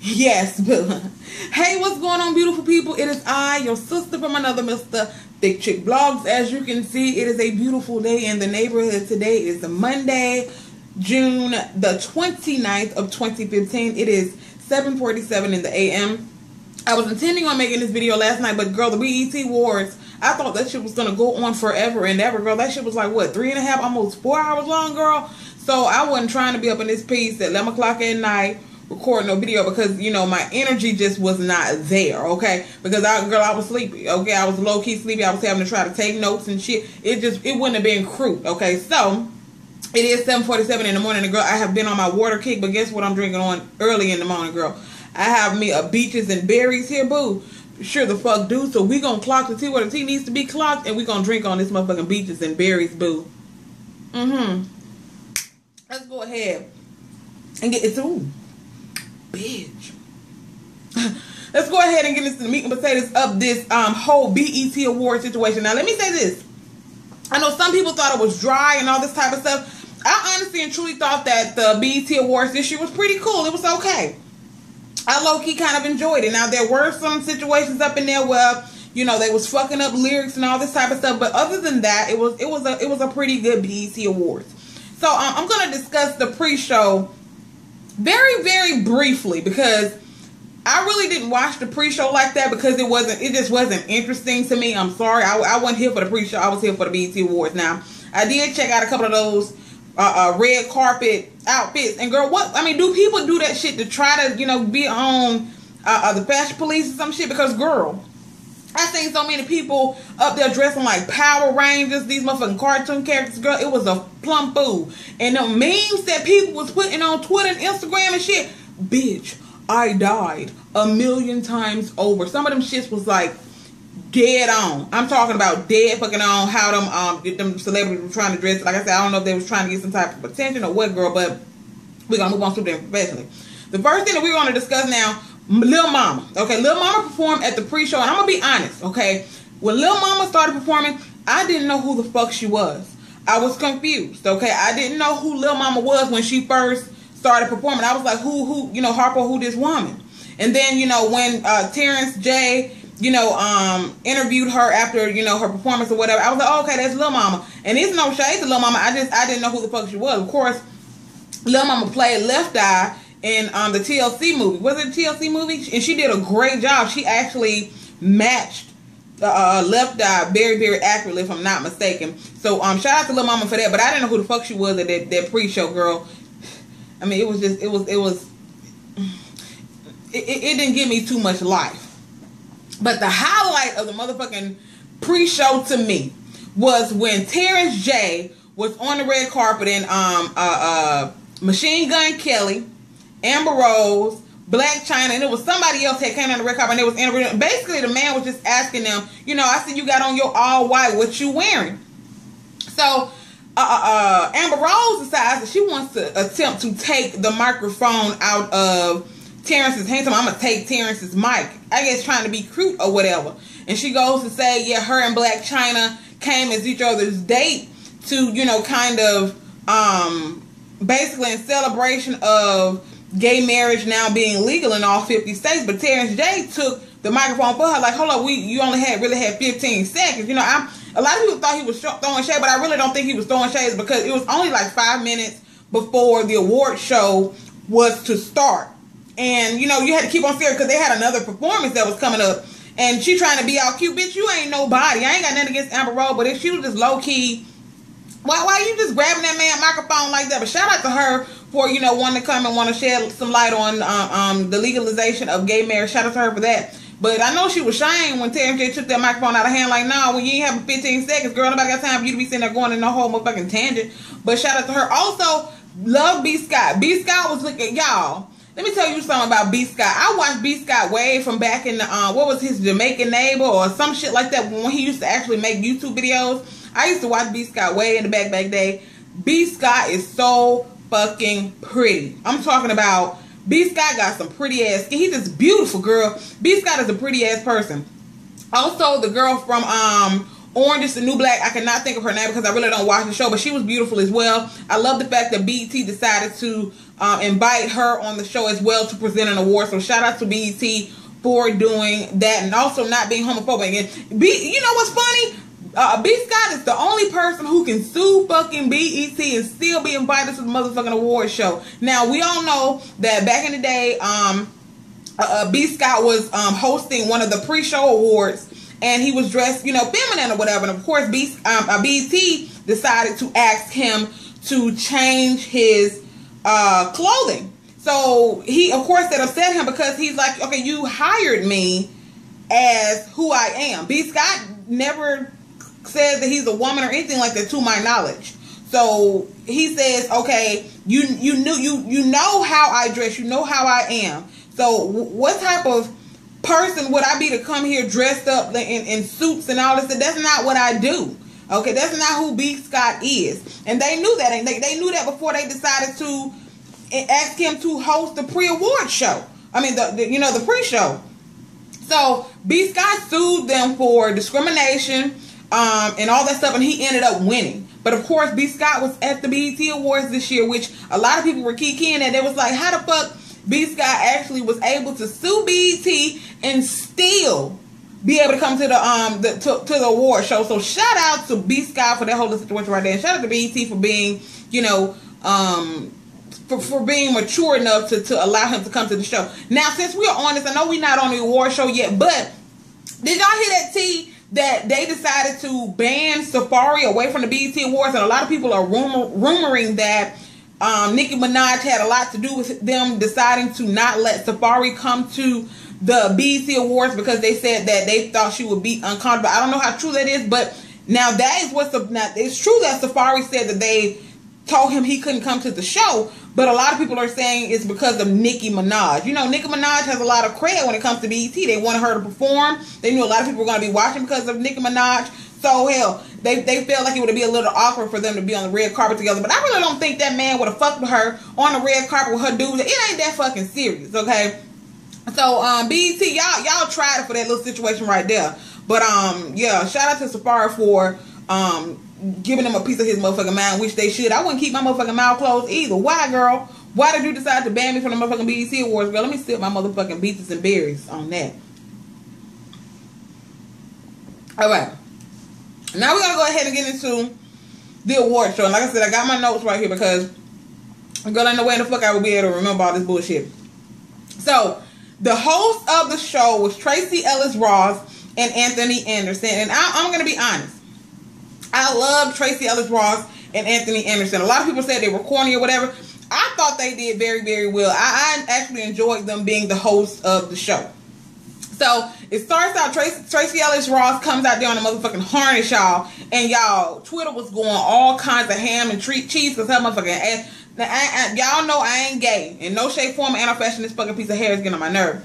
Yes, boo. Hey, what's going on, beautiful people? It is I, your sister from another Mr. Thick Chick Vlogs. As you can see, it is a beautiful day in the neighborhood. Today is Monday, June the 29th of 2015. It is 7:47 in the a.m. I was intending on making this video last night, but girl, the BET Awards, I thought that shit was going to go on forever and ever, girl. That shit was like, what, 3.5, almost 4 hours long, girl? So I wasn't trying to be up in this piece at 11 o'clock at night recording no video because, you know, my energy just was not there, okay? Because, I was sleepy, okay? I was low-key sleepy. I was having to try to take notes and shit. It wouldn't have been crude, okay? So, it is 7:47 in the morning, and girl, I have been on my water kick, but guess what I'm drinking on early in the morning, girl? I have me a Beaches and Berries here, boo. Sure the fuck do. So we gonna clock the tea where the tea needs to be clocked, and we gonna drink on this motherfucking Beaches and Berries, boo. Let's go ahead and get it through. Bitch. Let's go ahead and get into the meat and potatoes of this whole BET award situation. Now, let me say this. I know some people thought it was dry and all this type of stuff. I honestly and truly thought that the BET Awards this year was pretty cool. It was okay. I low-key kind of enjoyed it. Now, there were some situations up in there where, you know, they was fucking up lyrics and all this type of stuff. But other than that, it was a pretty good BET Awards. So I'm going to discuss the pre-show very, very briefly because I really didn't watch the pre-show like that because it just wasn't interesting to me. I'm sorry. I wasn't here for the pre-show. I was here for the BET Awards. Now, I did check out a couple of those red carpet outfits. And girl, do people do that shit to try to, you know, be on the fashion police or some shit? Because girl, I seen so many people up there dressing like Power Rangers, these motherfucking cartoon characters, girl. It was a plum fool. And the memes that people was putting on Twitter and Instagram and shit, bitch, I died 1,000,000 times over. Some of them shits was like dead on. I'm talking about dead fucking on how them celebrities were trying to dress. Like I said, I don't know if they was trying to get some type of attention or what, girl, but we're going to move on to them professionally. The first thing that we're going to discuss now, Lil Mama. Okay, Lil Mama performed at the pre-show, and I'm going to be honest, okay? When Lil Mama started performing, I didn't know who the fuck she was. I was confused, okay? I didn't know who Lil Mama was when she first started performing. I was like, who, you know, Harpo, who this woman? And then, you know, when Terrence J, you know, interviewed her after, you know, her performance or whatever, I was like, oh, okay, that's Lil Mama. And it's no shade to Lil Mama. I didn't know who the fuck she was. Of course, Lil Mama played Left Eye in the TLC movie. Was it a TLC movie? And she did a great job. She actually matched Left Eye very, very accurately, if I'm not mistaken. So shout out to Lil Mama for that. But I didn't know who the fuck she was at that pre-show, girl. I mean, it didn't give me too much life. But the highlight of the motherfucking pre-show to me was when Terrence J was on the red carpet and Machine Gun Kelly, Amber Rose, Black China, and it was somebody else that came on the red carpet and they was interviewing. Basically, the man was just asking them, you know, I see you got on your all white, what you wearing? So Amber Rose decides that she wants to attempt to take the microphone out of Terrence's hands. I'm gonna take Terrence's mic. I guess trying to be cute or whatever. And she goes to say, yeah, her and Black China came as each other's date to, you know, kind of basically in celebration of gay marriage now being legal in all 50 states. But Terrence J took the microphone for her, like, hold up, you only really had 15 seconds. You know, a lot of people thought he was throwing shade, but I really don't think he was throwing shade because it was only like 5 minutes before the award show was to start. And, you know, you had to keep on serious because they had another performance that was coming up. And she trying to be all cute. Bitch, you ain't nobody. I ain't got nothing against Amber Rose, but if she was just low-key, why you just grabbing that man microphone like that? But shout out to her for, you know, wanting to come and want to shed some light on the legalization of gay marriage. Shout out to her for that. But I know she was shying when Terrence J took that microphone out of hand. Like, no, when you ain't having 15 seconds, girl, nobody got time for you to be sitting there going in a whole motherfucking tangent. But shout out to her. Also, love B. Scott. B. Scott was looking, y'all. Let me tell you something about B. Scott. I watched B. Scott way from back in the, what was his Jamaican neighbor or some shit like that when he used to actually make YouTube videos. I used to watch B. Scott way in the back day. B. Scott is so fucking pretty. I'm talking about B. Scott got some pretty ass skin. He's just beautiful, girl. B. Scott is a pretty ass person. Also, the girl from Orange is the New Black. I cannot think of her name because I really don't watch the show, but she was beautiful as well. I love the fact that BET decided to invite her on the show as well to present an award. So shout out to BET for doing that, and also not being homophobic. And you know what's funny? B. Scott is the only person who can sue fucking BET and still be invited to the motherfucking award show. Now, we all know that back in the day, B. Scott was hosting one of the pre-show awards, and he was dressed, you know, feminine or whatever. And of course, BET decided to ask him to change his clothing. So he, of course, that upset him because he's like, okay, you hired me as who I am. B. Scott never says that he's a woman or anything like that, to my knowledge. So he says, okay, you know how I dress, you know how I am. So what type of person would I be to come here dressed up in suits and all this? That's not what I do. Okay, that's not who B. Scott is. And they knew that. And they knew that before they decided to ask him to host the pre-award show. I mean, the pre-show. So B. Scott sued them for discrimination and all that stuff, and he ended up winning. But of course, B. Scott was at the BET Awards this year, which a lot of people were kicking, and they was like, how the fuck B. Scott actually was able to sue BET and still be able to come to the award show. So shout out to B. Scott for that whole situation right there, and shout out to BET for being, you know, for being mature enough to allow him to come to the show. Now, since we are on this, I know we're not on the award show yet, but did y'all hear that tea that they decided to ban Safari away from the BET Awards? And a lot of people are rumoring that Nicki Minaj had a lot to do with them deciding to not let Safari come to the BET Awards because they said that they thought she would be uncomfortable. I don't know how true that is, but now that is it's true that Safari said that they told him he couldn't come to the show, but a lot of people are saying it's because of Nicki Minaj. You know, Nicki Minaj has a lot of credit when it comes to BET. They wanted her to perform. They knew a lot of people were going to be watching because of Nicki Minaj. So, hell, they felt like it would be a little awkward for them to be on the red carpet together. But I really don't think that man would have fucked with her on the red carpet with her dudes. It ain't that fucking serious, okay? So, BET, y'all tried it for that little situation right there. But, yeah, shout out to Safari for giving him a piece of his motherfucking mind, which they should. I wouldn't keep my motherfucking mouth closed either. Why, girl? Why did you decide to ban me from the motherfucking BET Awards, girl? Let me sip my motherfucking beaches and berries on that. Alright. Now we're going to go ahead and get into the award show. And like I said, I got my notes right here because, girl, ain't no way in the fuck I would be able to remember all this bullshit. So, the host of the show was Tracy Ellis Ross and Anthony Anderson. And I'm going to be honest. I love Tracy Ellis Ross and Anthony Anderson. A lot of people said they were corny or whatever. I thought they did very, very well. I actually enjoyed them being the host of the show. So, it starts out, Tracy Ellis Ross comes out there on the motherfucking harness, y'all. And y'all, Twitter was going all kinds of ham and cheese because her motherfucking ass. Now, y'all know I ain't gay. In no shape, form, and or fashion, this fucking piece of hair is getting on my nerve.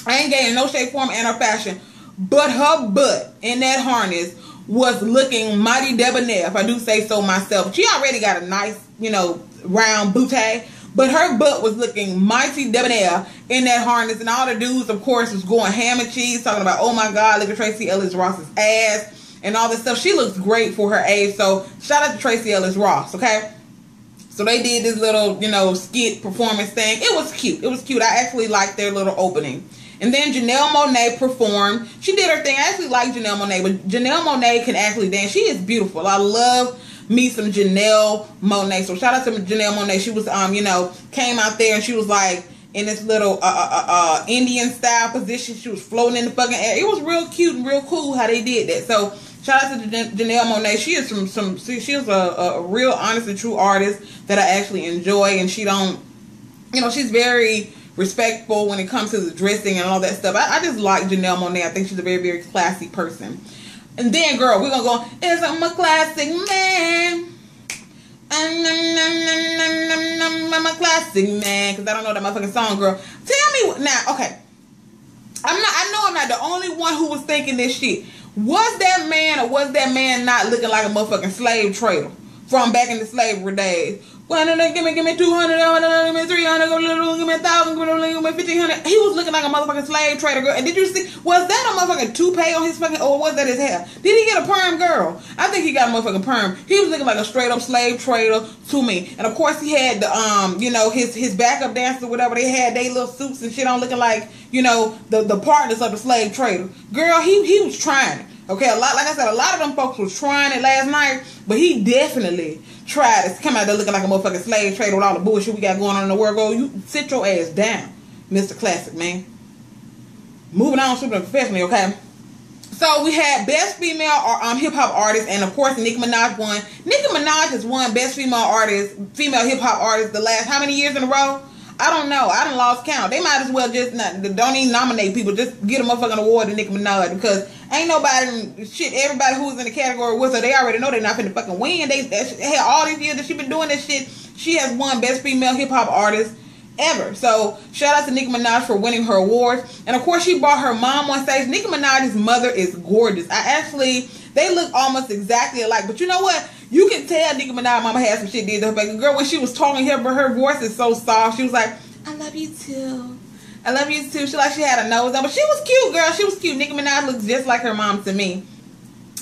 I ain't gay in no shape, form, and or fashion. But her butt in that harness was looking mighty debonair, if I do say so myself. She already got a nice, you know, round booty, but her butt was looking mighty debonair in that harness, and all the dudes, of course, was going ham and cheese, talking about, oh my God, look at Tracy Ellis Ross's ass, and all this stuff. She looks great for her age, so shout out to Tracy Ellis Ross, okay? So they did this little, you know, skit performance thing. It was cute. It was cute. I actually liked their little opening. And then Janelle Monáe performed. She did her thing. I actually like Janelle Monáe, but Janelle Monáe can actually dance. She is beautiful. I love me some Janelle Monáe. So shout out to Janelle Monáe. She was, you know, came out there and she was like in this little Indian style position. She was floating in the fucking air. It was real cute and real cool how they did that. So shout out to Janelle Monáe. She is she is a real honest and true artist that I actually enjoy, and she don't, you know, she's very respectful when it comes to the dressing and all that stuff. I just like Janelle Monáe. I think she's a very, very classy person. And then, girl, we're going to go, is I'm a classic man. I'm a classic man. Because I don't know that motherfucking song, girl. Tell me, now, okay. I know I'm not the only one who was thinking this shit. Was that man or was that man not looking like a motherfucking slave trader from back in the slavery days? Give me 200, give me 300, give me 1,000, give me 1,500. He was looking like a motherfucking slave trader, girl. And did you see, was that a motherfucking toupee on his fucking, or was that his hair? Did he get a perm, girl? I think he got a motherfucking perm. He was looking like a straight up slave trader to me. And of course he had the, you know, his backup dancers or whatever, they had their little suits and shit on looking like, you know, the partners of the slave trader. Girl, he was trying it. Okay, like I said, a lot of them folks was trying it last night, but he definitely tried to come out there looking like a motherfucking slave trader with all the bullshit we got going on in the world. Go, you sit your ass down, Mr. Classic, man. Moving on, super professionally, okay? So we had best female hip hop artist, and of course Nicki Minaj won. Nicki Minaj has won best female artist, female hip hop artist the last how many years in a row? I don't know. I done lost count. They might as well just don't even nominate people. Just get a motherfucking award to Nicki Minaj, because ain't nobody, shit, everybody who's in the category with her, they already know they're not finna fucking win. They had all these years that she been doing this shit. She has won best female hip hop artist ever. So shout out to Nicki Minaj for winning her awards. And of course she brought her mom on stage. Nicki Minaj's mother is gorgeous. They look almost exactly alike. But you know what? You can tell Nicki Minaj mama had some shit did to her baby girl when she was talking here, but her voice is so soft. She was like, I love you too. I love you too. She had a nose down, but she was cute, girl. She was cute. Nicki Minaj looks just like her mom to me.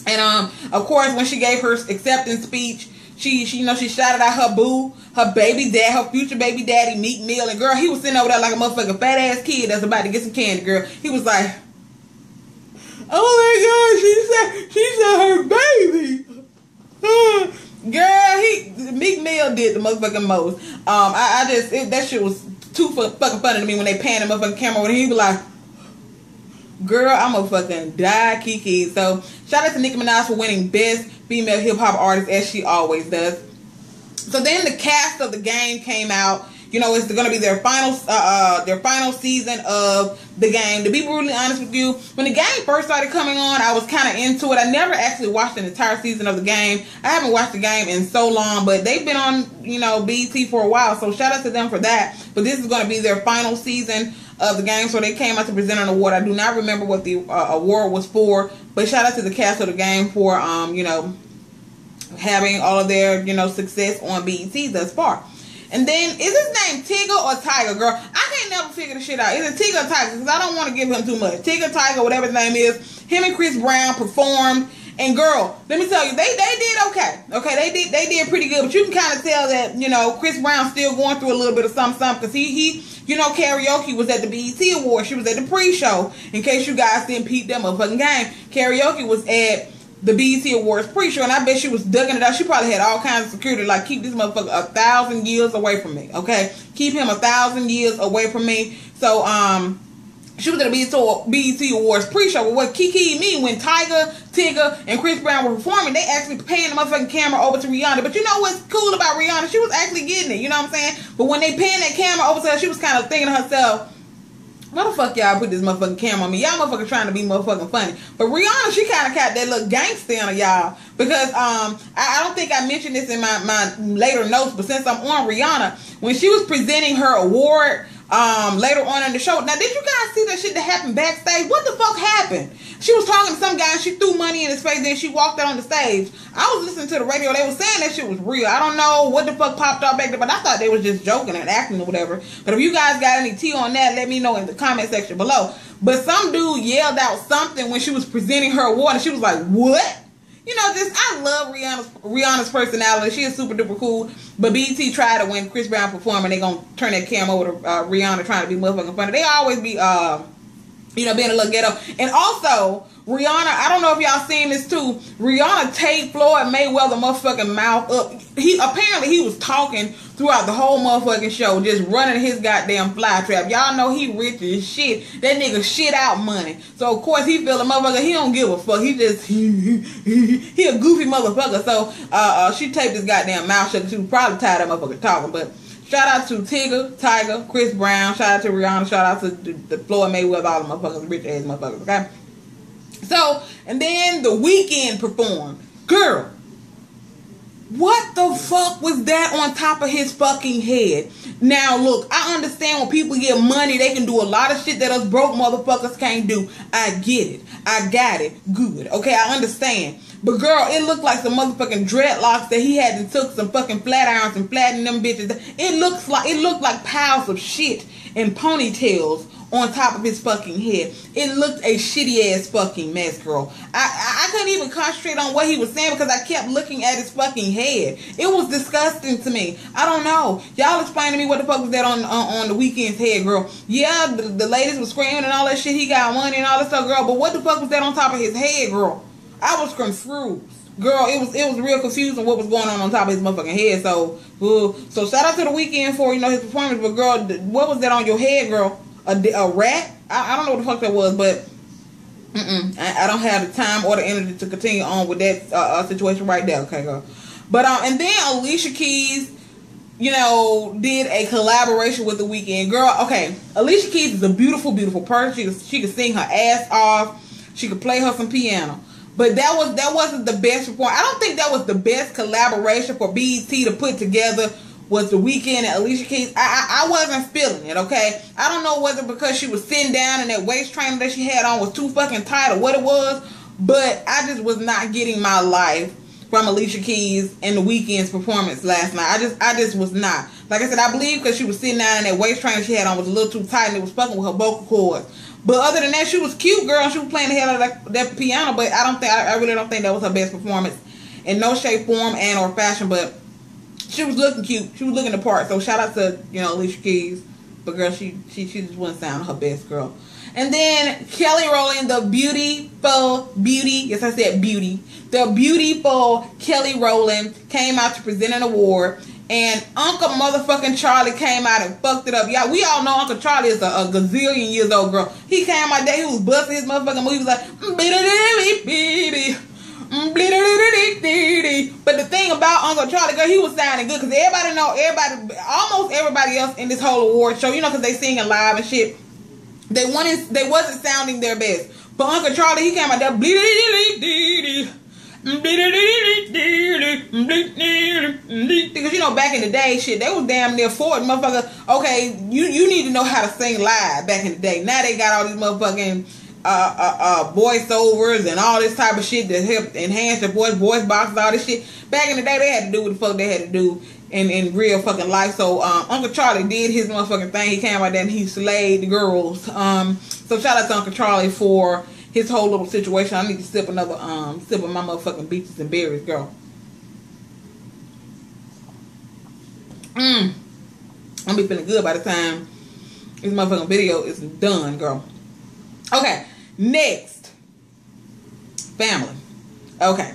And of course when she gave her acceptance speech, she you know, she shouted out her boo, her baby dad, her future baby daddy, Meek Mill, and girl, he was sitting over there like a motherfucking fat ass kid that's about to get some candy, girl. He was like, oh my God, she said her baby. Girl, Meek Mill did the motherfucking most. That shit was too fucking funny to me when they panned the motherfucking camera when he was like, girl, I'm a fucking die Kiki. So shout out to Nicki Minaj for winning best female hip hop artist, as she always does. So then the cast of the game came out. You know, it's going to be their final season of the game. To be brutally honest with you, when the game first started coming on, I was kind of into it. I never actually watched an entire season of the game. I haven't watched the game in so long, but they've been on, you know, BET for a while. So shout out to them for that. But this is going to be their final season of the game. So they came out to present an award. I do not remember what the award was for, but shout out to the cast of the game for, you know, having all of their, you know, success on BET thus far. And then, is his name Tigger or Tiger, girl? I can't never figure the shit out. Is it Tigger or Tiger? Because I don't want to give him too much. Tigger, Tiger, whatever his name is. Him and Chris Brown performed. And girl, let me tell you, they did okay. Okay, they did pretty good. But you can kind of tell that, you know, Chris Brown's still going through a little bit of something. Because he, you know, karaoke was at the BET Awards. She was at the pre-show. In case you guys didn't peep that motherfucking game. Karaoke was at the BET Awards pre-show, and I bet she was ducking it out. She probably had all kinds of security, like, keep this motherfucker 1,000 years away from me, okay? Keep him 1,000 years away from me. So, she was at the BET Awards pre-show. But what Kiki me, when Tiger, Tigger, and Chris Brown were performing, they actually panned the motherfucking camera over to Rihanna. But you know what's cool about Rihanna? She was actually getting it, you know what I'm saying? But when they panned that camera over to her, she was kind of thinking to herself, why the fuck y'all put this motherfucking camera on me? Y'all motherfucking trying to be motherfucking funny. But Rihanna, she kind of got that little gangster on y'all. Because I don't think I mentioned this in my later notes, but since I'm on Rihanna, when she was presenting her award later on in the show. Now, did you guys see that shit that happened backstage? What the fuck happened? She was talking to some guy and she threw money in his face, then she walked out on the stage. I was listening to the radio. They were saying that shit was real. I don't know what the fuck popped up back there, but I thought they was just joking and acting or whatever. But if you guys got any tea on that, let me know in the comment section below. But some dude yelled out something when she was presenting her award and she was like, what? You know, I love Rihanna's personality. She is super duper cool. But BET tried to, when Chris Brown performed, and they gonna turn that camera over to Rihanna trying to be motherfucking funny. They always be, you know, being a little ghetto. And also, Rihanna, I don't know if y'all seen this too. Rihanna taped Floyd Mayweather motherfucking mouth up. Apparently he was talking throughout the whole motherfucking show, just running his goddamn fly trap. Y'all know he rich as shit. That nigga shit out money. So of course he feel a motherfucker. He don't give a fuck. He just he a goofy motherfucker. So she taped his goddamn mouth shut. She was probably tired of that motherfucker talking. But shout out to Tigger, Tiger, Chris Brown. Shout out to Rihanna. Shout out to the Floyd Mayweather, all the motherfuckers, rich ass motherfuckers. Okay. So, and then The Weeknd performed. Girl, what the fuck was that on top of his fucking head? Now, look, I understand when people get money, they can do a lot of shit that us broke motherfuckers can't do. I get it. I got it. Good. Okay, I understand. But girl, it looked like some motherfucking dreadlocks that he had and took some fucking flat irons and flattened them bitches. It looked like piles of shit and ponytails on top of his fucking head. It looked a shitty ass fucking mess, girl. I couldn't even concentrate on what he was saying because I kept looking at his fucking head. It was disgusting to me. I don't know. Y'all explain to me what the fuck was that on the Weeknd's head, girl. Yeah, the ladies were screaming and all that shit. He got money and all that stuff, girl. But what the fuck was that on top of his head, girl? I was confused. Girl, it was real confusing what was going on top of his motherfucking head. So shout out to the Weeknd for, his performance. But girl, what was that on your head, girl? A rat? I don't know what the fuck that was, but I don't have the time or the energy to continue on with that situation right there, okay, girl. But and then Alicia Keys, did a collaboration with the Weeknd, girl. Okay, Alicia Keys is a beautiful, beautiful person. She could sing her ass off. She could play her some piano. But that wasn't the best performance. I don't think that was the best collaboration for BET to put together. Was the Weeknd and Alicia Keys. I wasn't feeling it, okay? I don't know whether because she was sitting down and that waist trainer that she had on was too fucking tight or what it was, but I just was not getting my life from Alicia Keys and the Weeknd's performance last night. I just was not. Like I said, I believe because she was sitting down and that waist trainer she had on was a little too tight and it was fucking with her vocal cords. But other than that, she was cute, girl. She was playing the hell out of that piano, but I really don't think that was her best performance in no shape, form, and or fashion, but she was looking cute. She was looking the part. So shout out to, Alicia Keys. But girl, she just wasn't sounding her best, girl. And then Kelly Rowland, the beautiful beauty. Yes, I said beauty. The beautiful Kelly Rowland came out to present an award. And Uncle motherfucking Charlie came out and fucked it up. Yeah, we all know Uncle Charlie is a gazillion years old, girl. He came out there, he was busting his motherfucking move. He was like, but the thing about Uncle Charlie, girl, he was sounding good because almost everybody else in this whole award show, because they singing live and shit, they wasn't sounding their best. But Uncle Charlie, he came out there, because back in the day, shit, they was damn near 40 motherfucker. Okay, you need to know how to sing live back in the day. Now they got all these motherfucking voiceovers and all this type of shit that help enhance their voice boxes, all this shit. Back in the day, they had to do what the fuck they had to do in real fucking life. So Uncle Charlie did his motherfucking thing. He came out there and he slayed the girls. So shout out to Uncle Charlie for his whole little situation. I need to sip another sip of my motherfucking beaches and berries, girl. I'm gonna be feeling good by the time this motherfucking video is done, girl. Okay, next, family. Okay,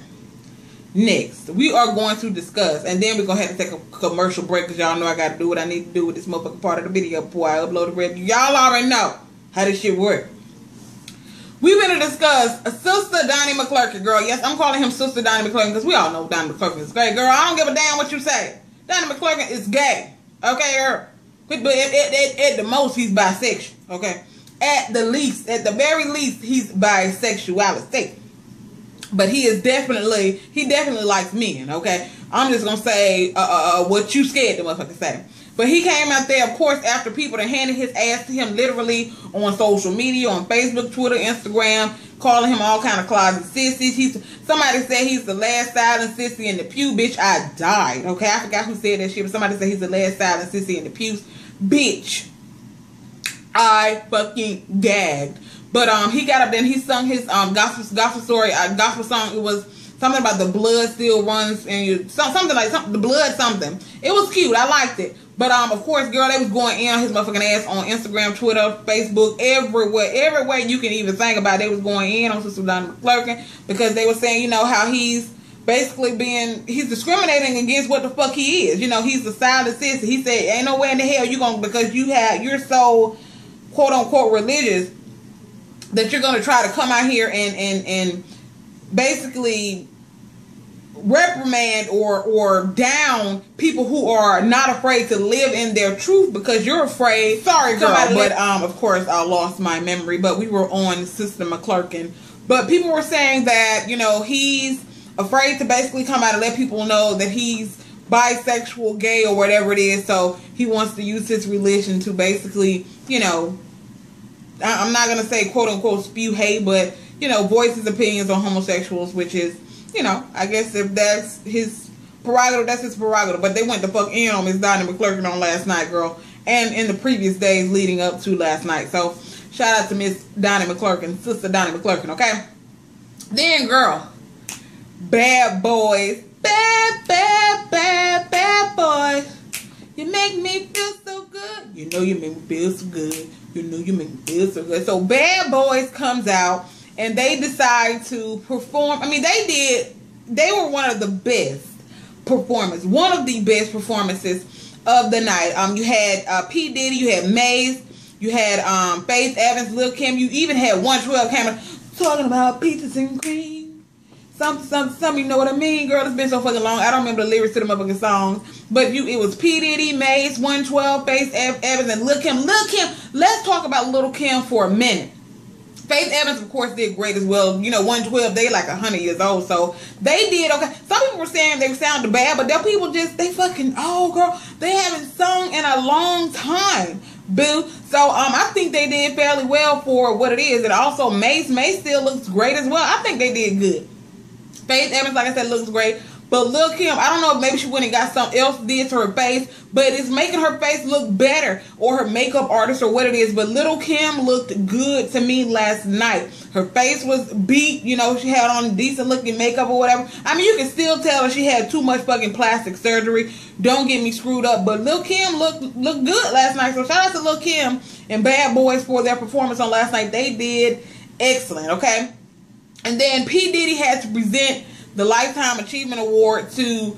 next we are going to discuss, and then we're gonna have to take a commercial break because y'all know I gotta do what I need to do with this motherfucking part of the video before I upload the review. Y'all already know how this shit work. We're gonna discuss Sister Donnie McClurkin, girl. Yes, I'm calling him Sister Donnie McClurkin because we all know Donnie McClurkin is gay, girl. I don't give a damn what you say. Donnie McClurkin is gay, okay, girl. But at the most, he's bisexual, okay. At the very least, he's bisexuality. But he definitely likes men, okay? I'm just gonna say what you scared the motherfucker say. But he came out there, of course, after people that handed his ass to him literally on social media, on Facebook, Twitter, Instagram, calling him all kind of closet sissies. Somebody said he's the last silent sissy in the pew. Bitch, I died, okay? I forgot who said that shit, but somebody said he's the last silent sissy in the pews. Bitch, I fucking gagged. But he got up there and he sung his gospel story, gospel song. It was something about the blood still runs in you, something like the blood something. It was cute. I liked it. But of course, girl, they was going in on his motherfucking ass on Instagram, Twitter, Facebook, everywhere you can even think about it. They was going in on Sister Donnie McClurkin because they were saying, how he's basically he's discriminating against what the fuck he is. He's a silent sissy. He said, ain't no way in the hell because you're so quote unquote religious that you're gonna try to come out here and basically reprimand or down people who are not afraid to live in their truth because you're afraid. Sorry, girl, but of course I lost my memory. But we were on Sister McClurkin. But people were saying that he's afraid to basically come out and let people know that he's bisexual, gay, or whatever it is. So he wants to use his religion to basically, I'm not gonna say quote unquote spew hate, but voice his opinions on homosexuals, which is you know, I guess if that's his prerogative, that's his prerogative. But they went the fuck in on Miss Donnie McClurkin on last night, girl. And in the previous days leading up to last night. So, shout out to Miss Donnie McClurkin, Sister Donnie McClurkin, okay? Then, girl, bad boys. Bad boys. You make me feel so good. You know you make me feel so good. You know you make me feel so good. So, Bad Boys comes out, and they decide to perform. I mean, they were one of the best performers. One of the best performances of the night. You had P. Diddy, you had Maze, you had Faith Evans, Lil Kim, you even had 112 camera talking about peaches and cream. Something, you know what I mean, girl? It's been so fucking long. I don't remember the lyrics to the motherfucking songs. But it was P. Diddy, Maze, 112, Faith Evans, and Lil Kim. Lil Kim, let's talk about Lil Kim for a minute. Faith Evans, of course, did great as well. You know, 112, they like 100 years old, so they did okay. Some people were saying they sounded bad, but them people just, they fucking, oh, girl, they haven't sung in a long time, boo. So, I think they did fairly well for what it is. And also, Mace still looks great as well. I think they did good. Faith Evans, like I said, looks great. But Lil Kim, I don't know if maybe she went and got something else did to her face, but it's making her face look better, or her makeup artist, or what it is. But Lil Kim looked good to me last night. Her face was beat, you know, she had on decent looking makeup or whatever. I mean, you can still tell that she had too much fucking plastic surgery. Don't get me screwed up. But Lil Kim looked good last night. So shout out to Lil Kim and Bad Boys for their performance on last night. They did excellent, okay? And then P. Diddy had to present the Lifetime Achievement Award to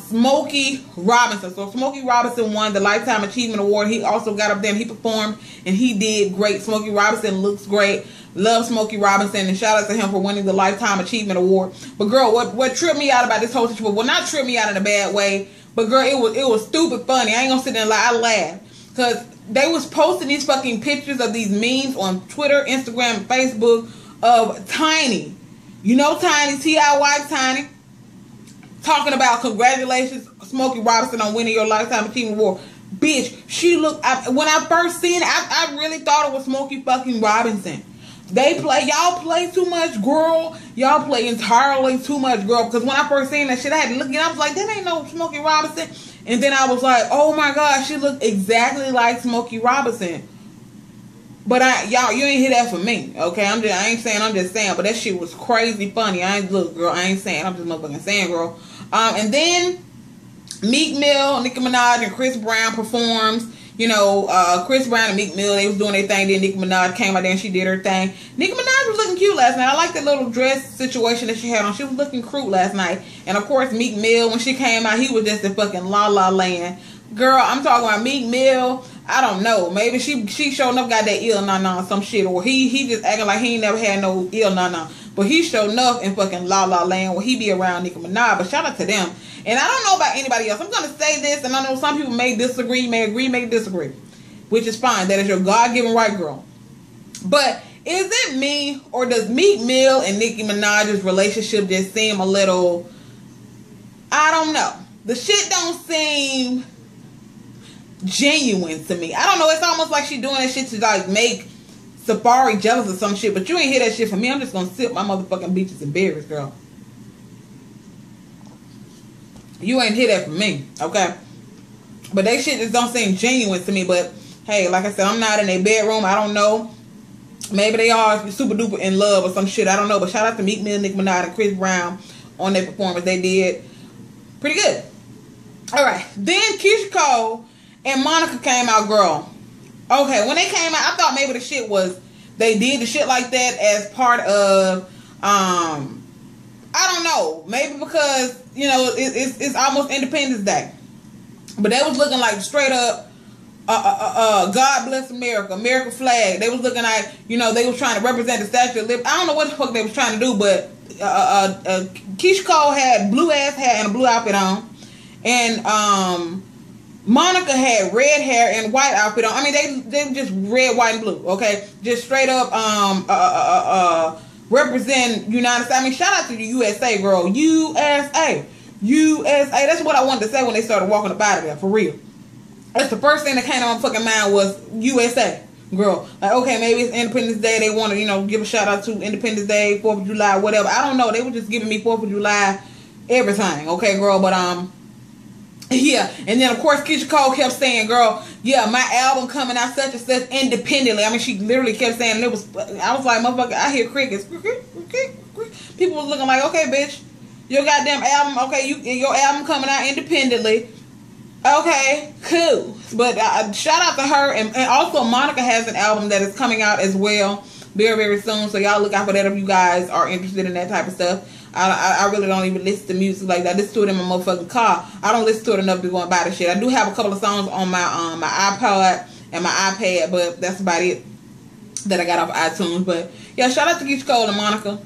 Smokey Robinson. So Smokey Robinson won the Lifetime Achievement Award. He also got up there and he performed and he did great. Smokey Robinson looks great. Love Smokey Robinson, and shout out to him for winning the Lifetime Achievement Award. But girl, what tripped me out about this whole situation, well, not tripped me out in a bad way, but girl, it was stupid funny. I ain't gonna sit there and lie. I laughed because they was posting these fucking pictures of these memes on Twitter, Instagram, and Facebook of Tiny. You know Tiny, T.I.Y. Tiny, talking about congratulations, Smokey Robinson, on winning your Lifetime Achievement Award. Bitch, she looked, when I first seen it, I really thought it was Smokey fucking Robinson. Y'all play too much, girl. Y'all play entirely too much, girl. Because when I first seen that shit, I had to look, and I was like, that ain't no Smokey Robinson. And then I was like, oh my God, she looked exactly like Smokey Robinson. But y'all, you ain't hear that from me, okay? I ain't saying, I'm just saying. But that shit was crazy funny. Look, girl, I ain't saying. I'm just motherfucking saying, girl. And then Meek Mill, Nicki Minaj, and Chris Brown performs. You know, Chris Brown and Meek Mill, they was doing their thing. Then Nicki Minaj came out there and she did her thing. Nicki Minaj was looking cute last night. I like that little dress situation that she had on. She was looking cute last night. And of course, Meek Mill, when she came out, he was just in fucking La La Land. Girl, I'm talking about Meek Mill. I don't know. Maybe she showing up got that ill nah some shit, or he just acting like he ain't never had no ill nah. But he showing up in fucking La La Land where he be around Nicki Minaj. But shout out to them. And I don't know about anybody else. I'm gonna say this, and I know some people may disagree, may agree, may disagree, which is fine. That is your God-given right, girl. But is it me, or does Meek Mill and Nicki Minaj's relationship just seem a little? I don't know. The shit don't seem genuine to me. I don't know. It's almost like she doing that shit to like make Safari jealous or some shit. But you ain't hear that shit from me. I'm just gonna sip my motherfucking beaches and berries, girl. You ain't hear that from me, okay? But that shit just don't seem genuine to me. But hey, like I said, I'm not in their bedroom. I don't know. Maybe they are super duper in love or some shit. I don't know. But shout out to Meek Mill, Nicki Minaj, and Chris Brown on their performance. They did pretty good. All right. Then Keisha Cole and Monica came out, girl. Okay, when they came out, I thought maybe the shit was, they did the shit like that as part of, I don't know, maybe because, you know, it's almost Independence Day. But they was looking like straight up, God bless America, America flag. They was looking like, you know, they was trying to represent the Statue of Liberty. I don't know what the fuck they was trying to do, but Keisha Cole had blue ass hair and a blue outfit on. And, Monica had red hair and white outfit on. I mean, they just red, white, and blue. Okay, just straight up represent United States. I mean, shout out to the USA, girl. USA. That's what I wanted to say when they started walking up out of there. For real. That's the first thing that came to my fucking mind was USA. Girl, like, okay, maybe it's Independence Day. They want to, you know, give a shout out to Independence Day, 4th of July, whatever. I don't know. They were just giving me 4th of July everything. Okay, girl. But, yeah. And then, of course, Keisha Cole kept saying, girl, yeah, my album coming out such and such independently. I mean, she literally kept saying, and it was, I was like, motherfucker, I hear crickets. People was looking like, okay, bitch, your goddamn album, okay, your album coming out independently. Okay, cool. But shout out to her. And also, Monica has an album that is coming out as well very, very soon. So y'all look out for that if you guys are interested in that type of stuff. I really don't even listen to music like that. I listen to it in my motherfucking car. I don't listen to it enough to go and buy the shit. I do have a couple of songs on my my iPod and my iPad, but that's about it that I got off iTunes. But yeah, shout out to Keisha Cole and Monica,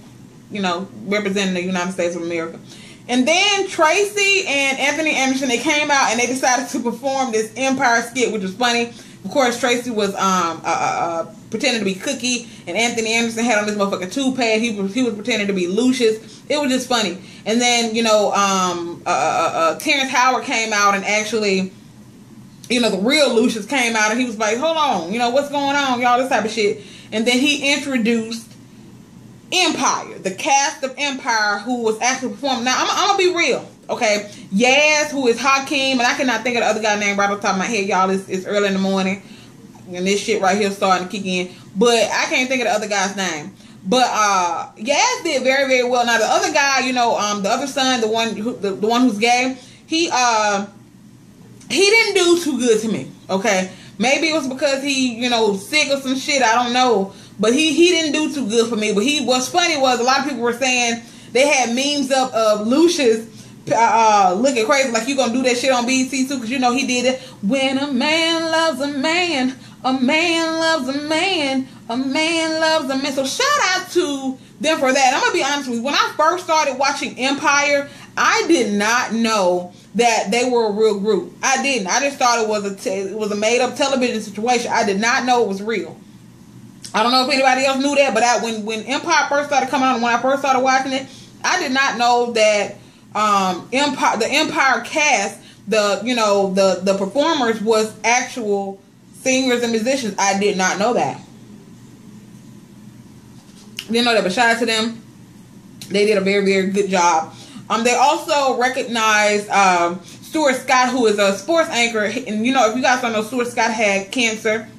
you know, representing the United States of America. And then Tracy and Anthony Anderson, they came out and they decided to perform this Empire skit, which was funny. Of course, Tracy was pretending to be Cookie, and Anthony Anderson had on this motherfucking toupee. He was pretending to be Lucius. It was just funny. And then, you know, Terrence Howard came out and actually, you know, the real Lucius came out and he was like, hold on, you know, what's going on, y'all, this type of shit. And then he introduced Empire, the cast of Empire, who was actually performing. Now, I'm gonna be real, okay? Yaz, who is Hakeem, and I cannot think of the other guy's name right off the top of my head, y'all. It's early in the morning, and this shit right here starting to kick in. But I can't think of the other guy's name. But Yaz did very, very well. Now, the other guy, you know, the other son, the one who's gay, he didn't do too good to me, okay? Maybe it was because he, you know, sick or some shit, I don't know. But he didn't do too good for me. But what's funny was a lot of people were saying they had memes up of Lucius looking crazy, like you gonna do that shit on BET too, because you know he did it. When a man loves a man loves a man, a man loves a man. So shout out to them for that. I'm gonna be honest with you. When I first started watching Empire, I did not know that they were a real group. I didn't. I just thought it was a made up television situation. I did not know it was real. I don't know if anybody else knew that, but when Empire first started coming out and when I first started watching it, I did not know that the Empire cast, the performers was actual singers and musicians. I did not know that. Didn't know that, but shout out to them. They did a very, very good job. They also recognized Stuart Scott, who is a sports anchor, and you know, if you guys don't know, Stuart Scott had cancer.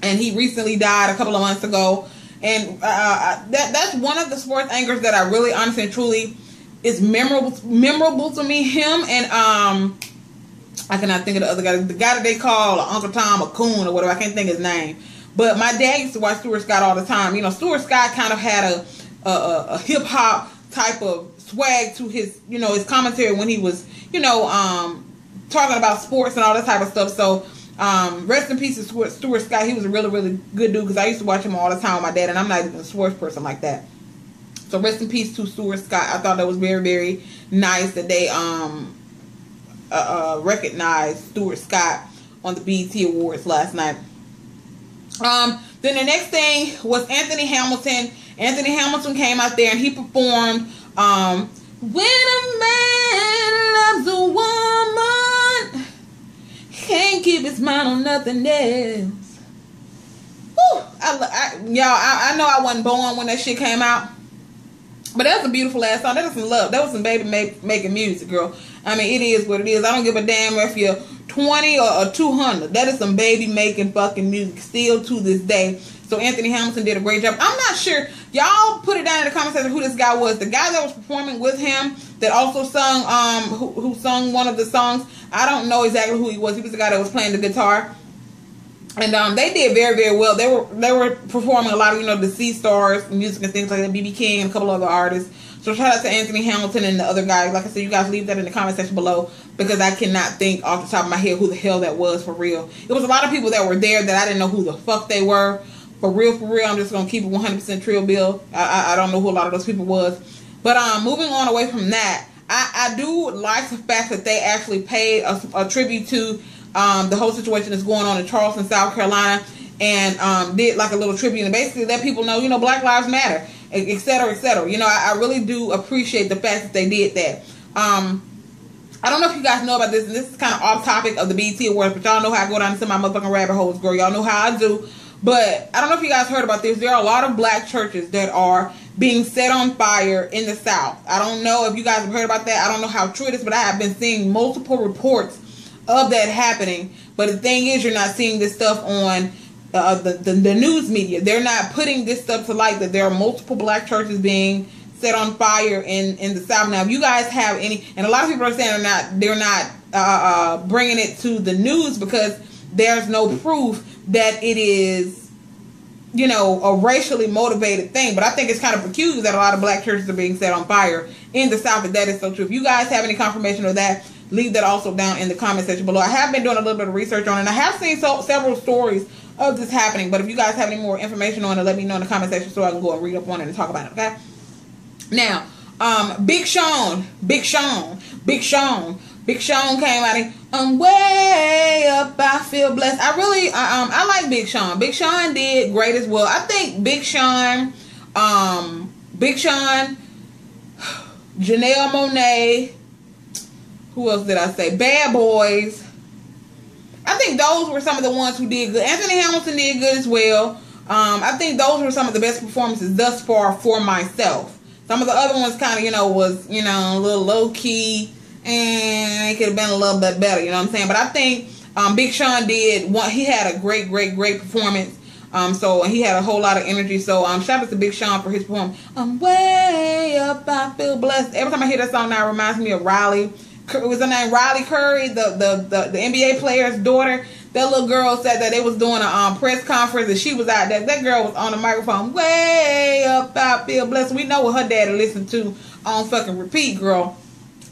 And he recently died a couple of months ago. And that's one of the sports anchors that I really, honestly and truly, is memorable to me. Him and I cannot think of the other guy. The guy that they call Uncle Tom or Coon or whatever. I can't think of his name. But my dad used to watch Stuart Scott all the time. You know, Stuart Scott kind of had a hip hop type of swag to his, you know, his commentary when he was, you know, talking about sports and all that type of stuff. So rest in peace to Stuart Scott. He was a really, really good dude because I used to watch him all the time with my dad, and I'm not even a sports person like that. So rest in peace to Stuart Scott. I thought that was very, very nice that they recognized Stuart Scott on the BET Awards last night. Then the next thing was Anthony Hamilton. Anthony Hamilton came out there and he performed When a Man Loves a Woman, can't keep his mind on nothing else. Woo! I know I wasn't born when that shit came out, but that was a beautiful ass song. That was some love. That was some baby making music, girl. I mean, it is what it is. I don't give a damn if you're 20 or 200. That is some baby making fucking music still to this day. So Anthony Hamilton did a great job. I'm not sure. Y'all put it down in the comment section who this guy was. The guy that was performing with him that also sung who sung one of the songs. I don't know exactly who he was. He was the guy that was playing the guitar. And they did very, very well. They were performing a lot of, you know, the C Stars music and things like that. BB King and a couple other artists. So shout out to Anthony Hamilton and the other guys. Like I said, you guys leave that in the comment section below because I cannot think off the top of my head who the hell that was for real. It was a lot of people that were there that I didn't know who the fuck they were. For real, I'm just going to keep it 100% Trill Bill. I don't know who a lot of those people was. But moving on away from that, I do like the fact that they actually paid a tribute to the whole situation that's going on in Charleston, South Carolina, and did like a little tribute and basically let people know, you know, Black Lives Matter, et cetera, et cetera. You know, I really do appreciate the fact that they did that. I don't know if you guys know about this, and this is kind of off topic of the BET Awards, but y'all know how I go down into my motherfucking rabbit holes, girl. Y'all know how I do. But I don't know if you guys heard about this. There are a lot of black churches that are being set on fire in the South. I don't know if you guys have heard about that. I don't know how true it is, but I have been seeing multiple reports of that happening. But the thing is, you're not seeing this stuff on the news media. They're not putting this stuff to light, that there are multiple black churches being set on fire in the South. Now, if you guys have any, and a lot of people are saying they're not bringing it to the news because there's no proof that it is, you know, a racially motivated thing. But I think it's kind of peculiar that a lot of black churches are being set on fire in the South, if that is so true. If you guys have any confirmation of that, leave that also down in the comment section below. I have been doing a little bit of research on it, and I have seen several stories of this happening. But if you guys have any more information on it, let me know in the comment section so I can go and read up on it and talk about it, okay? Now, Big Sean came out and I'm way up, I feel blessed. I like Big Sean. Big Sean did great as well. I think Big Sean, Janelle Monáe, who else did I say? Bad Boys. I think those were some of the ones who did good. Anthony Hamilton did good as well. I think those were some of the best performances thus far for myself. Some of the other ones kind of, you know, was, you know, a little low-key, and it could have been a little bit better, you know what I'm saying? But I think Big Sean he had a great performance. So he had a whole lot of energy. So shout out to Big Sean for his performance. I'm way up, I feel blessed. Every time I hear that song now, it reminds me of Riley. Was her name Riley Curry, the NBA player's daughter? That little girl said that they was doing a press conference and she was out there. That girl was on the microphone, way up, I feel blessed. We know what her daddy listened to on fucking repeat, girl.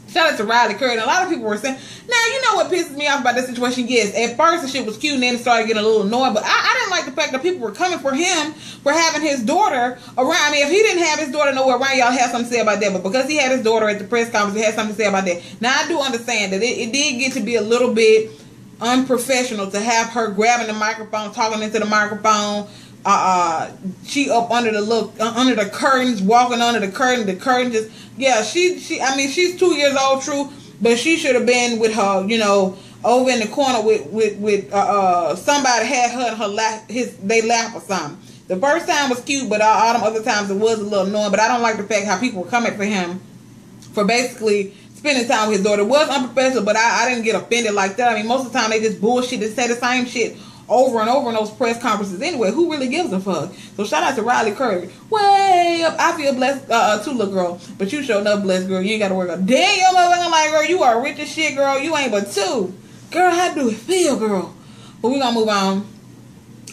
Shout out to Riley Curry. And a lot of people were saying, now, you know what pisses me off about this situation? Yes, at first the shit was cute and then it started getting a little annoying. But I didn't like the fact that people were coming for him for having his daughter around. I mean, if he didn't have his daughter nowhere around, y'all have something to say about that. But because he had his daughter at the press conference, he had something to say about that. Now, I do understand that it did get to be a little bit unprofessional to have her grabbing the microphone, talking into the microphone. She up under the curtains, walking under the curtain. The curtain just, yeah, I mean, she's 2 years old, true, but she should have been with her, you know, over in the corner with somebody had her in her lap, they lap or something. The first time was cute, but all them other times it was a little annoying. But I don't like the fact how people were coming for him for basically spending time with his daughter. It was unprofessional, but I didn't get offended like that. I mean, most of the time they just bullshit. They say the same shit over and over in those press conferences anyway. Who really gives a fuck? So shout out to Riley Curry. Way up. I feel blessed too, little girl. But you showed up blessed, girl. You ain't got to worry about damn, your motherfucking life, girl. You are rich as shit, girl. You ain't but two. Girl, how do it feel, girl? But we're going to move on.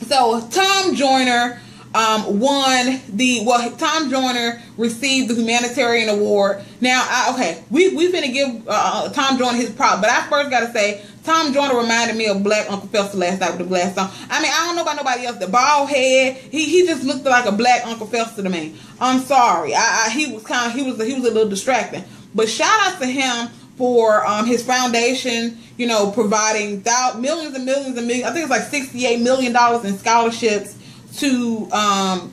So Tom Joyner Tom Joyner received the humanitarian award. Now, we finna give Tom Joyner his props, but I first gotta say, Tom Joyner reminded me of Black Uncle Fester last night with the glass on. I mean, I don't know about nobody else. The bald head, he just looked like a Black Uncle Fester to me. I'm sorry, he was a little distracting. But shout out to him for his foundation, you know, providing millions and millions and millions. I think it's like $68 million in scholarships to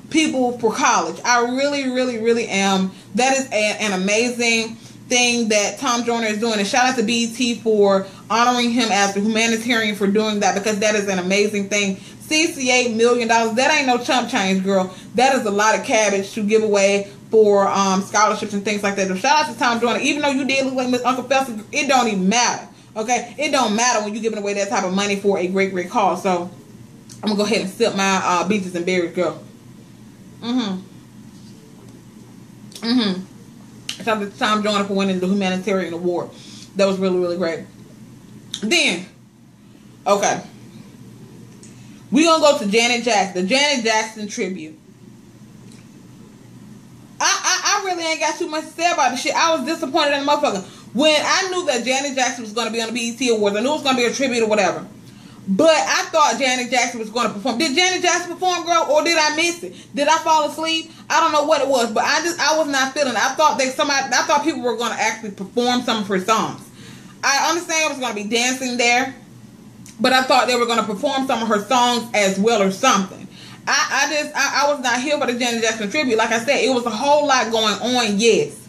people for college. I really am. That is an amazing thing that Tom Joyner is doing. And shout out to BET for honoring him as the humanitarian for doing that, because that is an amazing thing. $68 million. That ain't no chump change, girl. That is a lot of cabbage to give away for scholarships and things like that. So shout out to Tom Joyner. Even though you did look like Miss Uncle Fester, it don't even matter. Okay? It don't matter when you're giving away that type of money for a great cause. So I'm gonna go ahead and sip my beaches and berries, girl. Shout out to Tom Joyner for winning the humanitarian award. That was really great. Then, okay, we gonna go to Janet Jackson, the Janet Jackson tribute. I really ain't got too much to say about this shit. I was disappointed in the motherfucker when I knew that Janet Jackson was gonna be on the BET Awards. I knew it was gonna be a tribute or whatever. But I thought Janet Jackson was going to perform. Did Janet Jackson perform, girl, or did I miss it? Did I fall asleep? I don't know what it was, but I was not feeling it. I thought people were going to actually perform some of her songs. I understand it was going to be dancing there, but I thought they were going to perform some of her songs as well or something. I was not here for the Janet Jackson tribute. Like I said, it was a whole lot going on, yes.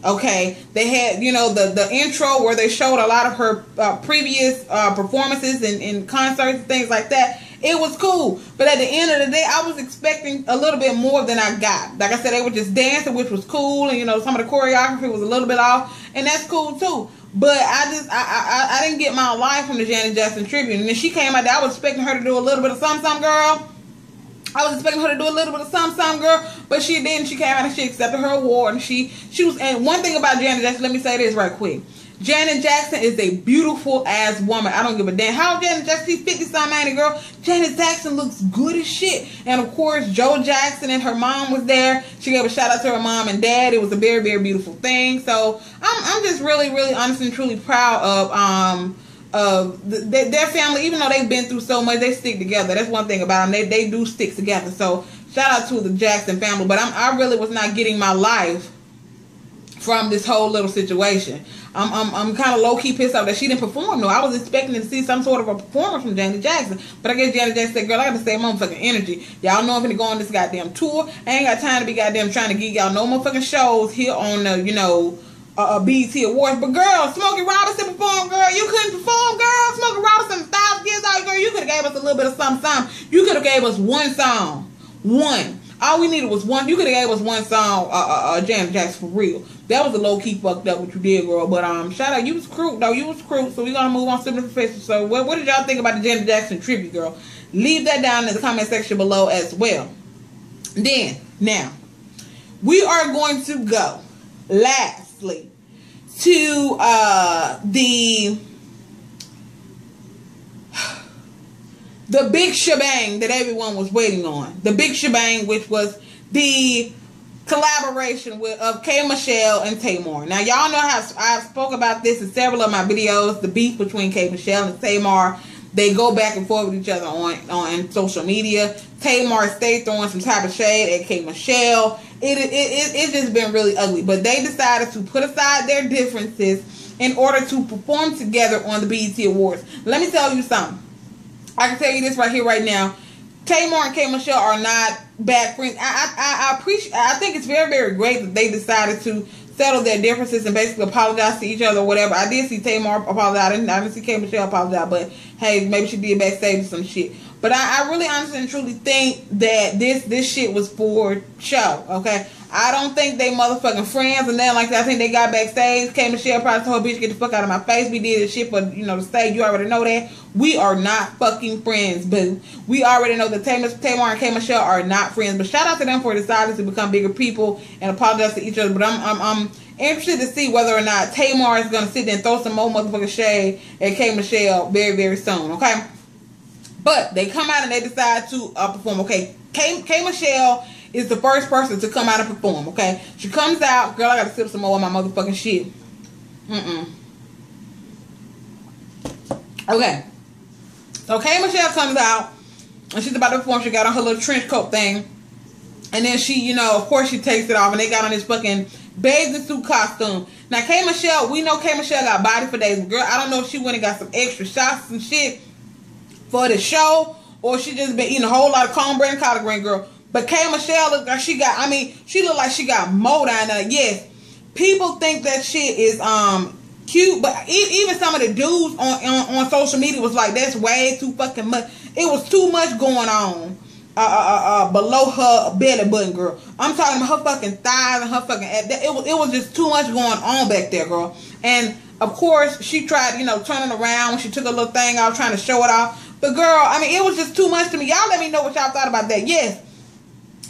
Okay, they had, you know, the intro where they showed a lot of her previous performances in concerts and things like that. It was cool. But at the end of the day, I was expecting a little bit more than I got. Like I said, they were just dancing, which was cool. And, you know, some of the choreography was a little bit off. And that's cool, too. But I didn't get my life from the Janet Jackson tribute. And then she came out there. I was expecting her to do a little bit of something, girl. I was expecting her to do a little bit of something, girl. But she didn't. She came out and she accepted her award. And she was, and one thing about Janet Jackson, let me say this right quick. Janet Jackson is a beautiful ass woman. I don't give a damn how Janet Jackson, she's 50-something, ain't it, girl? Janet Jackson looks good as shit. And of course, Joe Jackson and her mom was there. She gave a shout out to her mom and dad. It was a very, very beautiful thing. So I'm just really, really honestly and truly proud of their family. Even though they've been through so much, they stick together. That's one thing about them. They do stick together. So shout out to the Jackson family. But I really was not getting my life from this whole little situation. I'm kind of low-key pissed off that she didn't perform, though. I was expecting to see some sort of a performance from Janet Jackson. But I guess Janet Jackson said, girl, I got to save motherfucking energy. Y'all know I'm going to go on this goddamn tour. I ain't got time to be goddamn trying to give y'all no motherfucking shows here on the, you know, BET Awards. But girl, Smokey Robinson performed, girl. You couldn't perform, girl. Smokey Robinson, 1,000 years old, girl. You could have gave us a little bit of something. You could have gave us one song. One. All we needed was one. You could have gave us one song, Janet Jackson, for real. That was a low-key fucked up what you did, girl. But shout out, you was crude, though. You was crude. So we're going to move on to the profession. So what did y'all think about the Janet Jackson tribute, girl? Leave that down in the comment section below as well. Then, now, we are going to go, lastly, to the big shebang that everyone was waiting on. The big shebang, which was the collaboration of K. Michelle and Tamar. Now, y'all know how I've spoke about this in several of my videos. The beef between K. Michelle and Tamar. They go back and forth with each other on social media. Tamar stayed throwing some type of shade at K. Michelle. It's just been really ugly. But they decided to put aside their differences in order to perform together on the BET Awards. Let me tell you something. I can tell you this right here, right now. Tamar and K. Michelle are not bad friends. I appreciate. I think it's very, very great that they decided to settle their differences and basically apologize to each other or whatever. I did see Tamar apologize. I didn't see K. Michelle apologize, but hey, maybe she did backstage or some shit. But I really honestly and truly think that this shit was for show, okay? I don't think they motherfucking friends and then like that. I think they got backstage. K. Michelle probably told her, bitch, get the fuck out of my face. We did this shit for, you know, the stage. You already know that. We are not fucking friends, boo. We already know that Tamar and K. Michelle are not friends. But shout out to them for deciding to become bigger people and apologize to each other. But I'm interested to see whether or not Tamar is going to sit there and throw some more motherfucking shade at K. Michelle very, very soon, okay? But they come out and they decide to perform, okay? K. Michelle is the first person to come out and perform, okay? She comes out. Girl, I got to sip some more of my motherfucking shit. Okay. So K. Michelle comes out and she's about to perform. She got on her little trench coat thing. And then she, you know, of course she takes it off and they got on this fucking bathing suit costume. Now K. Michelle, we know K. Michelle got body for days. Girl, I don't know if she went and got some extra shots and shit for the show or she just been eating a whole lot of cornbread and collard green, girl. But K. Michelle looked like she got, I mean, she looked like she got mold down there. Yes, people think that shit is cute, but even some of the dudes on social media was like, that's way too fucking much. It was too much going on below her belly button, girl. I'm talking about her fucking thighs and her fucking ass. It was just too much going on back there, girl. And of course, she tried, you know, turning around when she took a little thing off, trying to show it off. But girl, I mean, it was just too much to me. Y'all let me know what y'all thought about that. Yes,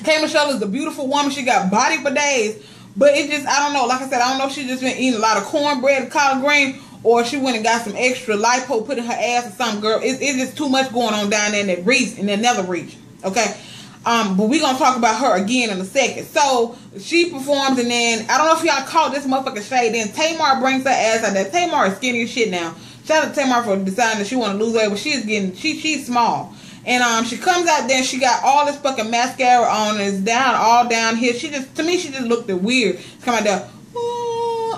K. Michelle is a beautiful woman. She got body for days. But it just, I don't know. Like I said, I don't know if she just been eating a lot of cornbread and collard green or she went and got some extra lipo put in her ass or something, girl. It's just too much going on down there in that region, in that nether region. Okay? But we're going to talk about her again in a second. So, she performs and then, I don't know if y'all caught this motherfucking shade. Then Tamar brings her ass out there. Tamar is skinny as shit now. Shout out to Tamar for deciding that she want to lose weight, but she's small. And she comes out there and she got all this fucking mascara on and it's all down here. To me, she just looked weird. She come out there,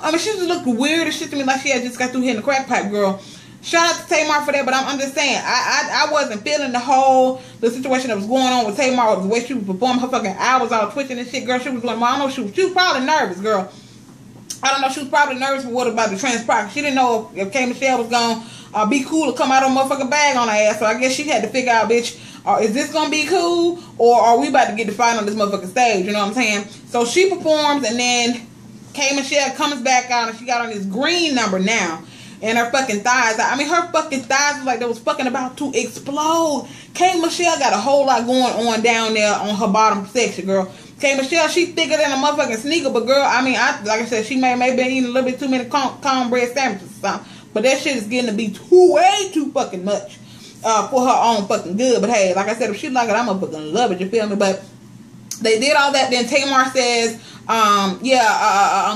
I mean, she just looked weird as shit to me, like she had just got through hitting the crack pipe, girl. Shout out to Tamar for that, but I'm just saying, I wasn't feeling the situation that was going on with Tamar, the way she was performing. Her fucking eye was all twitching and shit, girl. She was doing, I don't know, she was probably nervous, girl. I don't know, she was probably nervous for what about the transpire. She didn't know if K. Michelle was going to be cool to come out of a motherfucking bag on her ass. So I guess she had to figure out, bitch, or is this gonna be cool, or are we about to get the fight on this motherfucking stage? You know what I'm saying? So she performs, and then K Michelle comes back out, and she got on this green number now. And her fucking thighs, I mean, her fucking thighs was like they was fucking about to explode. K Michelle got a whole lot going on down there on her bottom section, girl. K Michelle, she thicker than a motherfucking sneaker, but girl, I mean, like I said, she may have been eating a little bit too many cornbread sandwiches or something. But that shit is getting to be way too fucking much for her own fucking good. But hey, like I said, if she like it, I'm gonna fucking love it, you feel me? But they did all that. Then Tamar says, I'm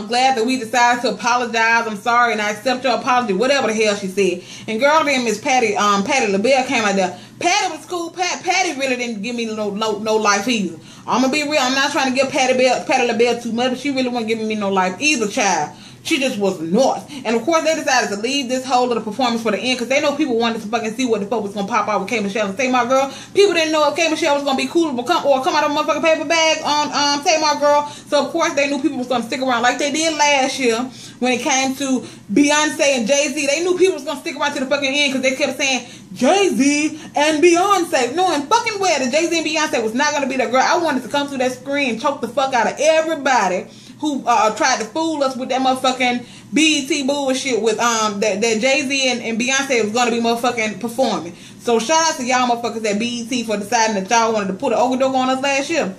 glad that we decided to apologize. I'm sorry, and I accept your apology. Whatever the hell she said. And girl, then Miss Patty LaBelle came out there. Patty was cool. Patty really didn't give me no life either. I'm gonna be real. I'm not trying to give Patty LaBelle too much, but she really wasn't giving me no life either, child. She just was north. And of course, they decided to leave this whole little performance for the end because they know people wanted to fucking see what the fuck was gonna pop out with K Michelle and Tamar, girl. People didn't know if K Michelle was gonna be cool or come out of a motherfucking paper bag on Tamar, girl. So of course, they knew people was gonna stick around like they did last year when it came to Beyonce and Jay-Z. They knew people was gonna stick around to the fucking end because they kept saying Jay-Z and Beyonce, knowing fucking well that Jay-Z and Beyonce was not gonna be that, girl. I wanted to come through that screen and choke the fuck out of everybody who tried to fool us with that motherfucking BET bullshit with that Jay-Z and Beyonce was gonna be motherfucking performing. So shout out to y'all motherfuckers at BET for deciding that y'all wanted to put an okey-doke on us last year.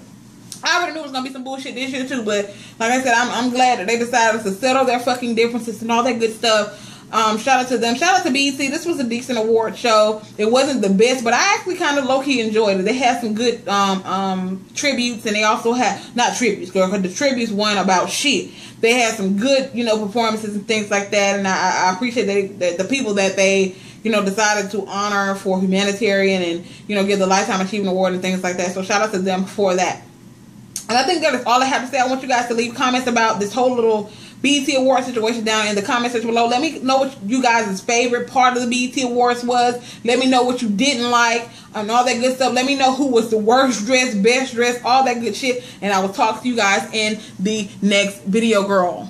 I already knew it was gonna be some bullshit this year too, but like I said, I'm glad that they decided to settle their fucking differences and all that good stuff. Shout out to them. Shout out to BET. This was a decent award show. It wasn't the best, but I actually kind of low-key enjoyed it. They had some good tributes, and they also had, not tributes, girl, because the tributes weren't about shit. They had some good, performances and things like that, and I appreciate that the people that they, decided to honor for humanitarian and, give the Lifetime Achievement Award and things like that. So shout out to them for that. And I think that is all I have to say. I want you guys to leave comments about this whole little BET Award situation down in the comment section below. Let me know what you guys' favorite part of the BET Awards was. Let me know what you didn't like and all that good stuff. Let me know who was the worst dressed, best dressed, all that good shit. And I will talk to you guys in the next video, girl.